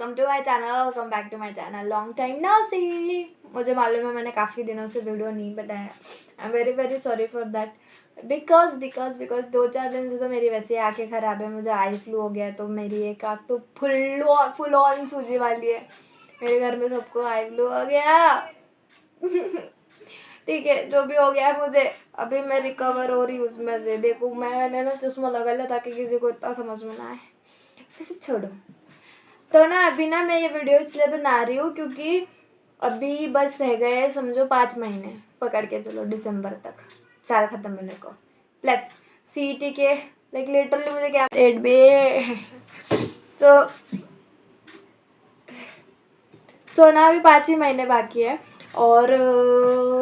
Welcome to my channel, welcome back to my channel. Long time no see. मुझे मालूम है मैंने काफ़ी दिनों से वीडियो नहीं बनाया। I am very very sorry for that. Because 2-4 दिन से तो मेरी वैसे ही आँखें ख़राब है। मुझे आई फ्लू हो गया है, तो मेरी एक आँख तो फुल ऑन सूजी वाली है। मेरे घर में सबको आई फ्लू हो गया। ठीक है, जो भी हो गया है मुझे, अभी मैं रिकवर हो रही हूँ उसमें से। देखो मैंने ना चश्मा लगा लिया ताकि किसी को इतना समझ में ना आए। ऐसे छोड़ो। तो ना अभी ना मैं ये वीडियो इसलिए बना रही हूँ क्योंकि अभी बस रह गए समझो 5 महीने, पकड़ के चलो दिसंबर तक साल ख़त्म होने को। प्लस CET के लाइक लिटरली मुझे क्या डेट भी तो ना अभी 5 ही महीने बाकी है। और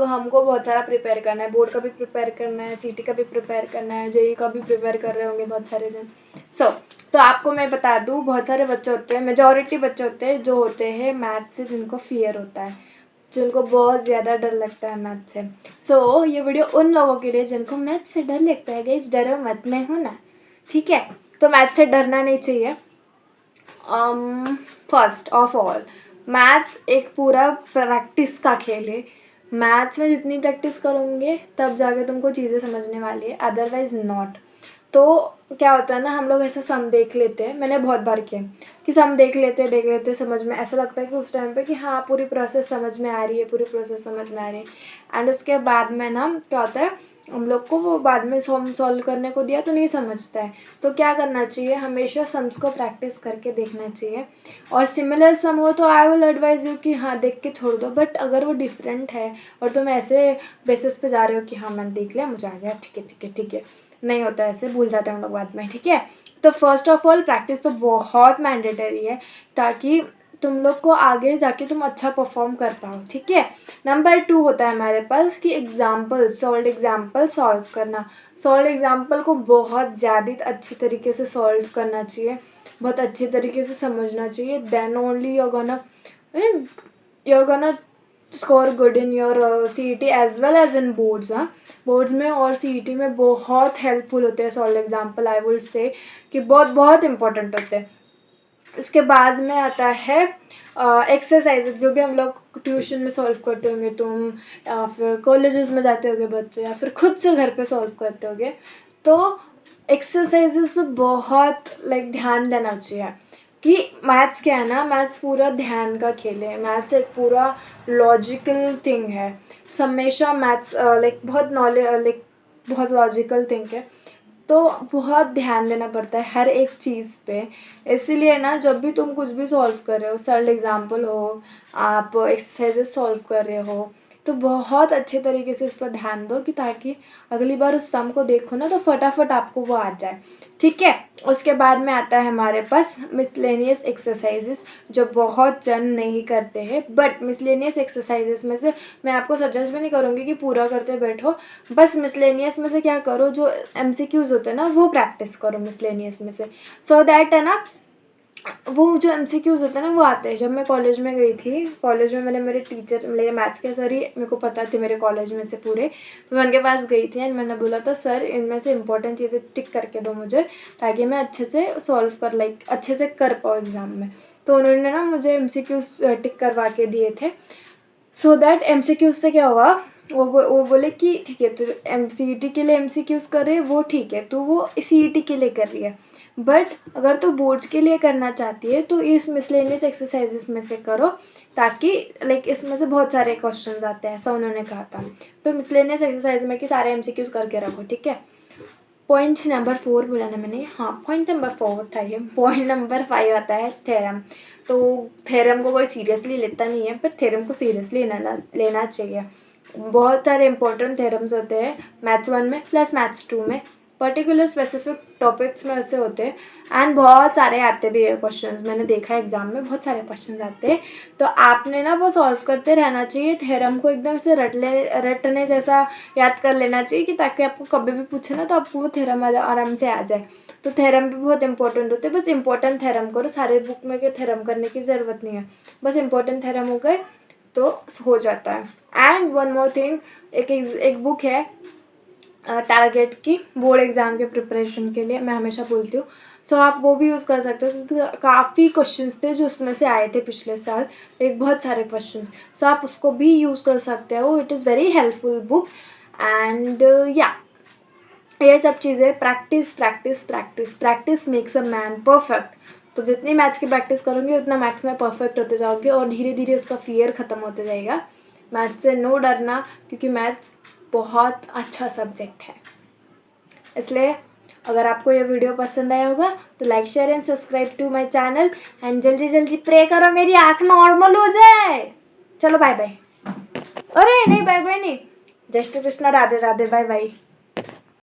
हमको बहुत सारा प्रिपेयर करना है। बोर्ड का भी प्रिपेयर करना है, CET का भी प्रिपेयर करना है, JEE का भी प्रिपेयर कर रहे होंगे बहुत सारे जन। तो आपको मैं बता दूँ, बहुत सारे बच्चे होते हैं, मेजॉरिटी बच्चे होते हैं जो होते हैं मैथ से जिनको फियर होता है, जिनको बहुत ज़्यादा डर लगता है मैथ से। ये वीडियो उन लोगों के लिए जिनको मैथ से डर लगता है। गाइस डरो मत, मैं हूँ ना, ठीक है। तो मैथ से डरना नहीं चाहिए। फर्स्ट ऑफ ऑल मैथ्स एक पूरा प्रैक्टिस का खेल है। मैथ्स में जितनी प्रैक्टिस करोगे तब जाके तुमको चीज़ें समझने वाली है, अदरवाइज़ नॉट। तो क्या होता है ना, हम लोग ऐसा सम देख लेते हैं, मैंने बहुत बार किया कि सम देख लेते समझ में ऐसा लगता है कि उस टाइम पे कि हाँ पूरी प्रोसेस समझ में आ रही है, पूरी प्रोसेस समझ में आ रही है। एंड उसके बाद में ना क्या होता है, हम लोग को वो बाद में सॉल्व करने को दिया तो नहीं समझता है। तो क्या करना चाहिए, हमेशा सम्स को प्रैक्टिस करके देखना चाहिए। और सिमिलर सम हो तो आई विल एडवाइज़ यू कि हाँ देख के छोड़ दो। बट अगर वो डिफरेंट है और तुम ऐसे बेसिस पे जा रहे हो कि हाँ मैंने देख लिया, मुझे आ गया, ठीक है, नहीं होता ऐसे, भूल जाते हैं हम लोग बाद में, ठीक है। तो फर्स्ट ऑफ ऑल प्रैक्टिस तो बहुत मैंडेटरी है ताकि तुम लोग को आगे जाके तुम अच्छा परफॉर्म कर पाओ, ठीक है। नंबर 2 होता है हमारे पास कि सॉल्व एग्जाम्पल सॉल्व करना। सॉल्व एग्जाम्पल को बहुत ज़्यादा अच्छी तरीके से सॉल्व करना चाहिए, बहुत अच्छे तरीके से समझना चाहिए। Then only you're gonna score good in your CET as well as in boards. हाँ, बोर्ड्स में और CET में बहुत हेल्पफुल होते हैं solve example. I would say कि बहुत इंपॉर्टेंट होते हैं। उसके बाद में आता है एक्सरसाइजेज, जो भी हम लोग ट्यूशन में सॉल्व करते होंगे तुम, या फिर कॉलेजेस में जाते होंगे बच्चे, या फिर खुद से घर पे सॉल्व करते होंगे। तो एक्सरसाइजेज पे बहुत ध्यान देना चाहिए कि मैथ्स क्या है ना, मैथ्स पूरा ध्यान का खेल है। मैथ्स एक पूरा लॉजिकल थिंग है। हमेशा मैथ्स बहुत लॉजिकल थिंग है। तो बहुत ध्यान देना पड़ता है हर एक चीज़ पे। इसीलिए ना जब भी तुम कुछ भी सॉल्व कर रहे हो, सॉल्व एग्जाम्पल हो, आप एक्सरसाइजेस सॉल्व कर रहे हो, तो बहुत अच्छे तरीके से उस पर ध्यान दो कि ताकि अगली बार उस सम को देखो ना तो फटाफट आपको वो आ जाए, ठीक है। उसके बाद में आता है हमारे पास मिसलेनियस एक्सरसाइजेस, जो बहुत जन नहीं करते हैं। बट मिसलेनियस एक्सरसाइजेस में से मैं आपको सजेस्ट भी नहीं करूँगी कि पूरा करते बैठो। बस मिसलेनियस में से क्या करो, जो MCQs होते हैं ना वो प्रैक्टिस करो मिसलेनियस में से, सो दैट है ना वो जो MCQs होते हैं ना वो आते हैं। जब मैं कॉलेज में गई थी, कॉलेज में मेरे मेरे मैथ्स के सर ही मेरे को पता थे मेरे कॉलेज में से पूरे, तो मैं उनके पास गई थी एंड मैंने बोला था सर इनमें से इंपॉर्टेंट चीज़ें टिक करके दो मुझे, ताकि मैं अच्छे से अच्छे से कर पाऊँ एग्ज़ाम में। तो उन्होंने ना मुझे MCQs टिक करवा के दिए थे। सो दैट MCQs से क्या हुआ, वो बोले कि ठीक है तो CET के लिए MCQs कर रहे हैं वो ठीक है, तो वो CET के लिए कर रही है। बट अगर तो बोर्ड्स के लिए करना चाहती है तो इस मिसलेनियस एक्सरसाइजेस में से करो, ताकि इसमें से बहुत सारे क्वेश्चंस आते हैं, ऐसा उन्होंने कहा था। तो मिसलेनियस एक्सरसाइज में कि सारे MCQs करके रखो, ठीक है। पॉइंट नंबर 4 बोला ना मैंने, हाँ पॉइंट नंबर 4 था ये। पॉइंट नंबर 5 आता है थ्योरम। तो थ्योरम को कोई सीरियसली लेता नहीं है, पर थ्योरम को सीरियसली लेना चाहिए। बहुत सारे इंपॉर्टेंट थ्योरम्स होते हैं मैथ्स 1 में प्लस मैथ्स 2 में, पर्टिकुलर स्पेसिफिक टॉपिक्स में उससे होते हैं। एंड बहुत सारे आते भी है क्वेश्चंस, मैंने देखा है एग्जाम में बहुत सारे क्वेश्चंस आते हैं। तो आपने ना वो सॉल्व करते रहना चाहिए। थ्योरम को एकदम से रटने जैसा याद कर लेना चाहिए कि ताकि आपको कभी भी पूछे ना तो आपको वो थ्योरम आराम से आ जाए। तो थ्योरम भी बहुत इंपॉर्टेंट होते हैं। बस इंपॉर्टेंट थ्योरम करो, सारे बुक में के थ्योरम करने की ज़रूरत नहीं है, बस इंपॉर्टेंट थ्योरम हो गए तो हो जाता है। एंड वन मोर थिंग, एक बुक है टारगेट की, बोर्ड एग्ज़ाम के प्रिपरेशन के लिए, मैं हमेशा बोलती हूँ सो आप वो भी यूज़ कर सकते हो, क्योंकि काफ़ी क्वेश्चंस थे जो उसमें से आए थे पिछले साल, एक बहुत सारे क्वेश्चंस। सो आप उसको भी यूज़ कर सकते हो, it is very helpful book. And या ये सब चीज़ें practice practice practice practice makes a man perfect. तो जितनी मैथ्स की प्रैक्टिस करोगे उतना मैथ्स में परफेक्ट होते जाओगे और धीरे धीरे उसका फियर ख़त्म होते जाएगा। मैथ्स से नो डरना, क्योंकि मैथ्स बहुत अच्छा सब्जेक्ट है। इसलिए अगर आपको ये वीडियो पसंद आया होगा तो like share and subscribe to my channel and जल्दी जल्दी प्रे करो मेरी आँख नॉर्मल हो जाए। चलो बाय बाय। अरे नहीं, बाय बाय नहीं, जय श्री कृष्णा, राधे राधे, बाय बाय।